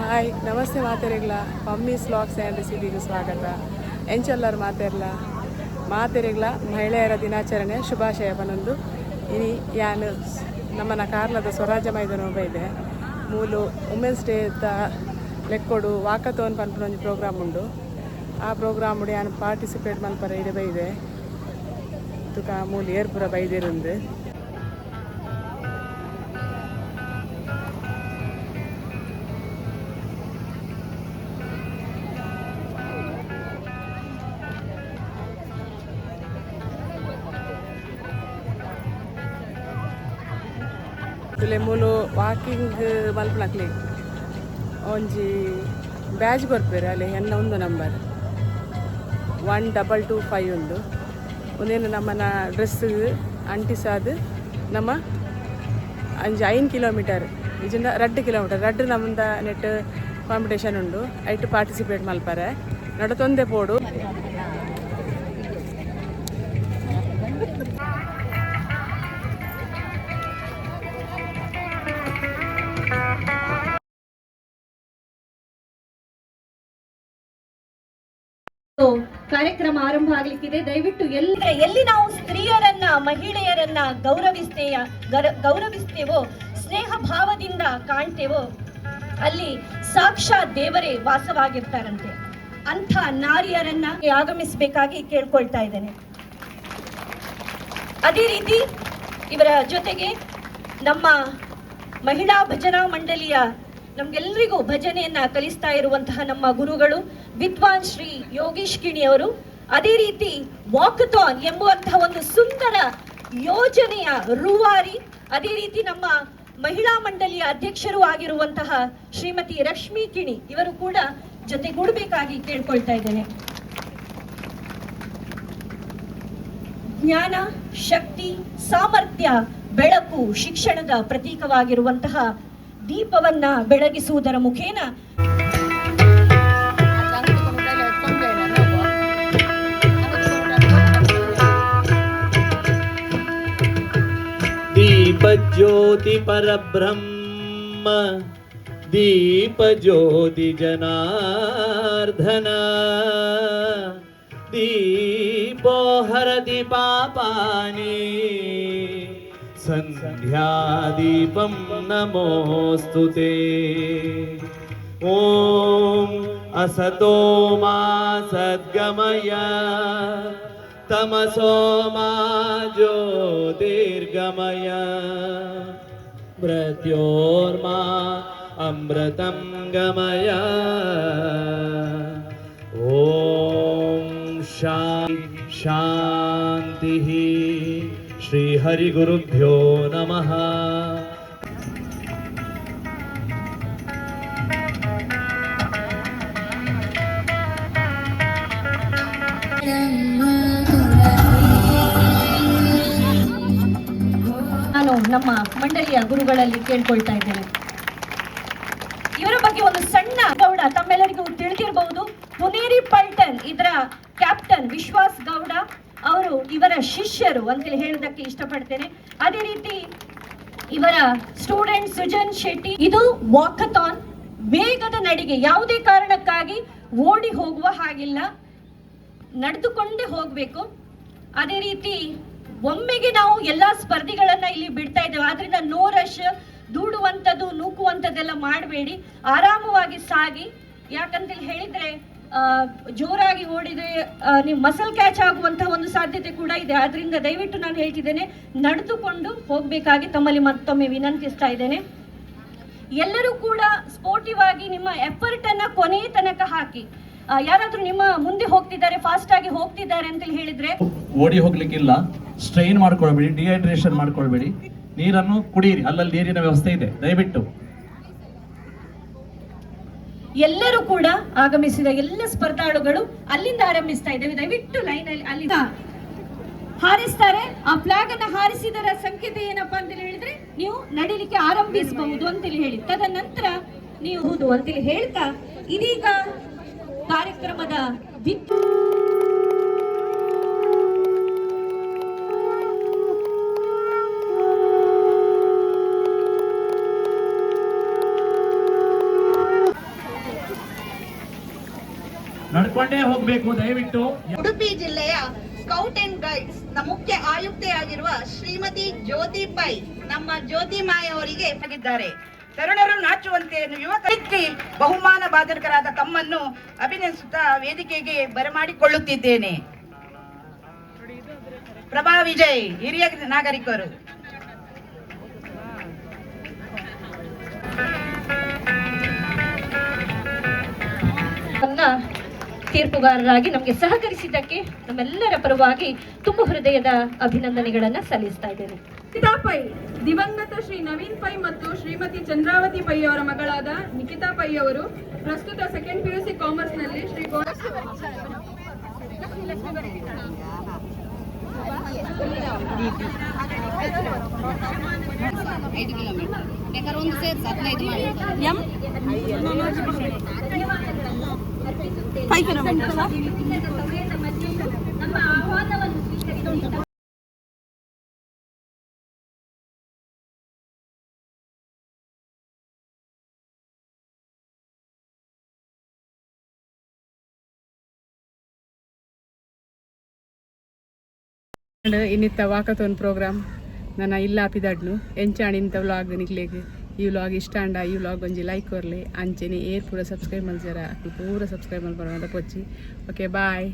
Hi ನಮಸ್ತೆ ಮಾತೆರೆಗ್ಲ ಪಮ್ಮೀಸ್ vlogs and ರೆಸಿಪಿಗೆ ಸ್ವಾಗತ. ಎಂಚೆಲ್ಲರು ಮಾತೆರೆಗ್ಲ ಮಹಿಳೆಯರ ದಿನಾಚರಣೆ ಶುಭಾಶಯ ಪನೊಂದು. ಇನಿ ಯಾನ್ ನಮ್ಮನ ಕಾರ್ಲದ ಸ್ವರಾಜ್ಯ ಮೈದಾನ ಇದೆ ಮೂಲು ವುಮೆನ್ಸ್ ಡೇ ಲೆಕ್ಕೊಡು ವಾಕತೋನ್ ಪನ್ಪುನ ಒಂದು ಪ್ರೋಗ್ರಾಮ್ ಉಂಡು. ಆ ಪ್ರೋಗ್ರಾಮ್ ಯಾನ್ ಪಾರ್ಟಿಸಿಪೇಟ್ ಮಲ್ಪರ ಇಡೆ ಬೈದೆ ತುಕ ಮೂಲು ಏರ್ಪುರ ಬೈದಿருந்து ಮೂಲು ವಾಕಿಂಗ್ ಮಲ್ಪನಕ್ಲಿ ಒಂಜಿ ಬ್ಯಾಜ್ ಬರ್ಪೇರು ಅಲ್ಲಿ ಎನ್ನ ಒಂದು ನಂಬರ್ 1225 ಉಂದು ಒಂದೇನು ನಮ್ಮನ ಡ್ರೆಸ್ ಅಂಟಿಸಾದು ನಮ್ಮ ಅಂಜಿ 5 ಕಿಲೋಮೀಟರ್ ಇಜಿಂದ 2 ಕಿಲೋಮೀಟರ್ ನಮ್ಮದ ನೆಟ್ ಕಾಂಪಿಟೇಷನ್ ಉಂಡು. ಐಟ್ ಪಾರ್ಟಿಸಿಪೇಟ್ ಮಲ್ಪರೆ ನಡತೊಂದೆ ಪೋಡು. ಕಾರ್ಯಕ್ರಮ ಆರಂಭ ಆಗ್ಲಿಕ್ಕಿದೆ. ದಯವಿಟ್ಟು ಎಲ್ಲಿ ನಾವು ಸ್ತ್ರೀಯರನ್ನ ಮಹಿಳೆಯರನ್ನ ಗೌರವಿಸ್ತೇವೋ ಸ್ನೇಹ ಭಾವದಿಂದ ಕಾಣ್ತೇವೋ ಅಲ್ಲಿ ಸಾಕ್ಷಾತ್ ದೇವರೇ ವಾಸವಾಗಿರ್ತಾರಂತೆ. ಅಂಥ ನಾರಿಯರನ್ನ ಆಗಮಿಸಬೇಕಾಗಿ ಕೇಳ್ಕೊಳ್ತಾ ಇದ್ದೇನೆ. ಅದೇ ರೀತಿ ಇವರ ಜೊತೆಗೆ ನಮ್ಮ ಮಹಿಳಾ ಭಜನಾ ಮಂಡಳಿಯ ನಮ್ಗೆಲ್ಲರಿಗೂ ಭಜನೆಯನ್ನ ಕಲಿಸ್ತಾ ಇರುವಂತಹ ನಮ್ಮ ಗುರುಗಳು ವಿದ್ವಾನ್ ಶ್ರೀ ಯೋಗೀಶ್ ಕಿಣಿ ಅವರು, ಅದೇ ರೀತಿ ವಾಕಥಾನ್ ಎಂಬುವಂತಹ ಒಂದು ಸುಂದರ ಯೋಜನೆಯ ರೂವಾರಿ, ಅದೇ ರೀತಿ ನಮ್ಮ ಮಹಿಳಾ ಮಂಡಳಿಯ ಅಧ್ಯಕ್ಷರು ಆಗಿರುವಂತಹ ಶ್ರೀಮತಿ ರಶ್ಮಿ ಕಿಣಿ ಇವರು ಕೂಡ ಜೊತೆಗೂಡಬೇಕಾಗಿ ಕೇಳ್ಕೊಳ್ತಾ ಇದ್ದೇನೆ. ಜ್ಞಾನ, ಶಕ್ತಿ, ಸಾಮರ್ಥ್ಯ, ಬೆಳಕು, ಶಿಕ್ಷಣದ ಪ್ರತೀಕವಾಗಿರುವಂತಹ ದೀಪವನ್ನ ಬೆಳಗಿಸುವುದರ ಮುಖೇನ ದೀಪ ಜ್ಯೋತಿ ಪರಬ್ರಹ್ಮ ದೀಪ ಜ್ಯೋತಿ ಜನಾರ್ದನ ದೀಪೋ ಹರತಿ ಪಾಪಾನಿ ಸಂಧ್ಯಾದೀಪಂ ನಮೋಸ್ತುತೆ. ಓಂ ಅಸತೋ ಮಾ ಸದ್ಗಮಯ ತಮಸೋ ಮಾ ಜ್ಯೋತಿರ್ಗಮಯ ಮೃತ್ಯೋರ್ಮಾ ಅಮೃತಂ ಗಮಯ. ಓಂ ಶಾಂತಿ ಶ್ರೀ ಹರಿ ಗುರುಭ್ಯೋ ನಮಃ. ನಾನು ನಮ್ಮ ಮಂಡಳಿಯ ಗುರುಗಳಲ್ಲಿ ಕೇಳ್ಕೊಳ್ತಾ ಇದ್ದೇನೆ. ಇವರ ಬಗ್ಗೆ ಒಂದು ಸಣ್ಣ ಗೌಡ ತಮ್ಮೆಲ್ಲರಿಗೂ ತಿಳಿದಿರಬಹುದು. ಪುನೇರಿ ಪಲ್ಟನ್ ಇದರ ಕ್ಯಾಪ್ಟನ್ ವಿಶ್ವಾಸ್ ಗೌಡ ಅವರು ಇವರ ಶಿಷ್ಯರು ಅಂತೇಳಿ ಹೇಳೋದಕ್ಕೆ ಇಷ್ಟಪಡ್ತೇನೆ. ಅದೇ ರೀತಿ ಇವರ ಸ್ಟೂಡೆಂಟ್ ಸುಜನ್ ಶೆಟ್ಟಿ. ಇದು ವಾಕಥಾನ್, ವೇಗದ ನಡಿಗೆ, ಯಾವುದೇ ಕಾರಣಕ್ಕಾಗಿ ಓಡಿ ಹೋಗುವ ಹಾಗಿಲ್ಲ, ನಡೆದುಕೊಂಡೇ ಹೋಗಬೇಕು. ಅದೇ ರೀತಿ ಒಮ್ಮೆಗೆ ನಾವು ಎಲ್ಲಾ ಸ್ಪರ್ಧಿಗಳನ್ನ ಇಲ್ಲಿ ಬಿಡ್ತಾ ಇದ್ದೇವೆ, ಆದ್ರಿಂದ ನೋ ರಶ್, ದೂಡುವಂಥದ್ದು ನೂಕುವಂಥದ್ದೆಲ್ಲ ಮಾಡಬೇಡಿ, ಆರಾಮವಾಗಿ ಸಾಗಿ. ಯಾಕಂತೇಳಿ ಹೇಳಿದ್ರೆ ಜೋರಾಗಿ ಓಡಿದ್ರೆ ನೀವು ಮಸಲ್ ಕ್ಯಾಚ್ ಆಗುವಂತಹ ಒಂದು ಸಾಧ್ಯತೆ ಕೂಡ ಇದೆ. ಆದ್ರಿಂದ ದಯವಿಟ್ಟು ನಾನು ಹೇಳ್ತಿದ್ದೇನೆ, ನಡೆದುಕೊಂಡು ಹೋಗಬೇಕಾಗಿ ತಮ್ಮಲ್ಲಿ ಮತ್ತೊಮ್ಮೆ ವಿನಂತಿಸ್ತಾ ಇದ್ದೇನೆ. ಎಲ್ಲರೂ ಕೂಡ ಸ್ಪೋರ್ಟಿವ್ ಆಗಿ ನಿಮ್ಮ ಎಫರ್ಟ್ ಅನ್ನ ಕೊನೆಯ ತನಕ ಹಾಕಿ. ಯಾರಾದ್ರೂ ನಿಮ್ಮ ಮುಂದೆ ಹೋಗ್ತಿದ್ದಾರೆ, ಫಾಸ್ಟ್ ಆಗಿ ಹೋಗ್ತಿದ್ದಾರೆ ಅಂತೇಳಿ ಹೇಳಿದ್ರೆ ಓಡಿ ಹೋಗ್ಲಿಕ್ಕಿಲ್ಲ, ಸ್ಟ್ರೈನ್ ಮಾಡ್ಕೊಳ್ಬೇಡಿ, ಡಿಹೈಡ್ರೇಷನ್ ಮಾಡ್ಕೊಳ್ಬೇಡಿ, ನೀರನ್ನು ಕುಡಿಯಿರಿ, ಅಲ್ಲಲ್ಲಿ ನೀರಿನ ವ್ಯವಸ್ಥೆ ಇದೆ. ದಯವಿಟ್ಟು ಎಲ್ಲರೂ ಕೂಡ ಆಗಮಿಸಿದ ಎಲ್ಲ ಸ್ಪರ್ಧಾಳುಗಳು ಅಲ್ಲಿಂದ ಆರಂಭಿಸ್ತಾ ಇದ್ದೇವೆ. ದಯವಿಟ್ಟು ಲೈನ್ ಅಲ್ಲಿ ಹಾರಿಸ್ತಾರೆ. ಆ ಫ್ಲಾಗ್ ಅನ್ನ ಹಾರಿಸಿದರ ಸಂಕೇತ ಏನಪ್ಪಾ ಅಂತ ಹೇಳಿದ್ರೆ ನೀವು ನಡಿಲಿಕ್ಕೆ ಆರಂಭಿಸಬಹುದು ಅಂತೇಳಿ ಹೇಳಿ, ತದನಂತರ ನೀವು ಹೌದು ಅಂತೇಳಿ ಹೇಳ್ತಾ ಇದೀಗ ಕಾರ್ಯಕ್ರಮದ ನಡ್ಕೊಂಡೇ ಹೋಗ್ಬೇಕು ದಯವಿಟ್ಟು. ಉಡುಪಿ ಜಿಲ್ಲೆಯ ಸ್ಕೌಟ್ ಅಂಡ್ ಗೈಡ್ಸ್ ನ ಮುಖ್ಯ ಆಯುಕ್ತೆಯಾಗಿರುವ ಶ್ರೀಮತಿ ಜ್ಯೋತಿ ಪೈ ನಮ್ಮ ಜ್ಯೋತಿ ಮಾಯ ಅವರಿಗೆ ಆಗಿದ್ದಾರೆ. ತರುಣರು ನಾಚುವಂತೆ ಯುವಕರಿಗೆ ಬಹುಮಾನ ಭಾಜನಕರಾದ ತಮ್ಮನ್ನು ಅಭಿನಯಿಸುತ್ತಾ ವೇದಿಕೆಗೆ ಬರಮಾಡಿಕೊಳ್ಳುತ್ತಿದ್ದೇನೆ. ಪ್ರಭಾ ವಿಜಯ್ ಹಿರಿಯ ನಾಗರಿಕರು. ತೀರ್ಪುಗಾರರಾಗಿ ನಮಗೆ ಸಹಕರಿಸಿದ್ದಕ್ಕೆ ನಮ್ಮೆಲ್ಲರ ಪರವಾಗಿ ತುಂಬ ಹೃದಯದ ಅಭಿನಂದನೆಗಳನ್ನ ಸಲ್ಲಿಸ್ತಾ ಇದ್ದೇನೆ. ನಿಕಿತಾ ಪೈ ದಿವಂಗತ ಶ್ರೀ ನವೀನ್ ಪೈ ಮತ್ತು ಶ್ರೀಮತಿ ಚಂದ್ರಾವತಿ ಪೈ ಅವರ ಮಗಳಾದ ನಿಕಿತಾ ಪೈ ಅವರು ಪ್ರಸ್ತುತ ಸೆಕೆಂಡ್ PUC ಕಾಮರ್ಸ್ ನಲ್ಲಿ ಶ್ರೀ ನಮ್ಮ ಆಹ್ವಾನವನ್ನು ಸ್ವೀಕರಿಸಿದ ಇನ್ನಿತ್ತ ವಾಕಥೋನ್ ಪ್ರೋಗ್ರಾಮ್ ನನ್ನ ಇಲ್ಲ ಪಿದಾಡ್ನು ಎಂಚಾಣಿ ಇಂಥ ವ್ಲಾಗ್ ನಿಕ್ಲೆಗ್ ಈ ವ್ಲಾಗ್ ಇಷ್ಟ ಅಂಡ ಈ ವ್ಲಾಗ್ ಒಂಜಿ ಲೈಕ್ ಕೊರ್ಲೆ ಅಂಚೆನೆ ಏರ್ ಪೂರ ಸಬ್ಸ್ಕ್ರೈಬ್ ಮಲ್ಜರ ಪೂರ ಸಬ್ಸ್ಕ್ರೈಬ್ ಮಲ್ಪರ ಪೊಚ್ಚಿ. Okay bye.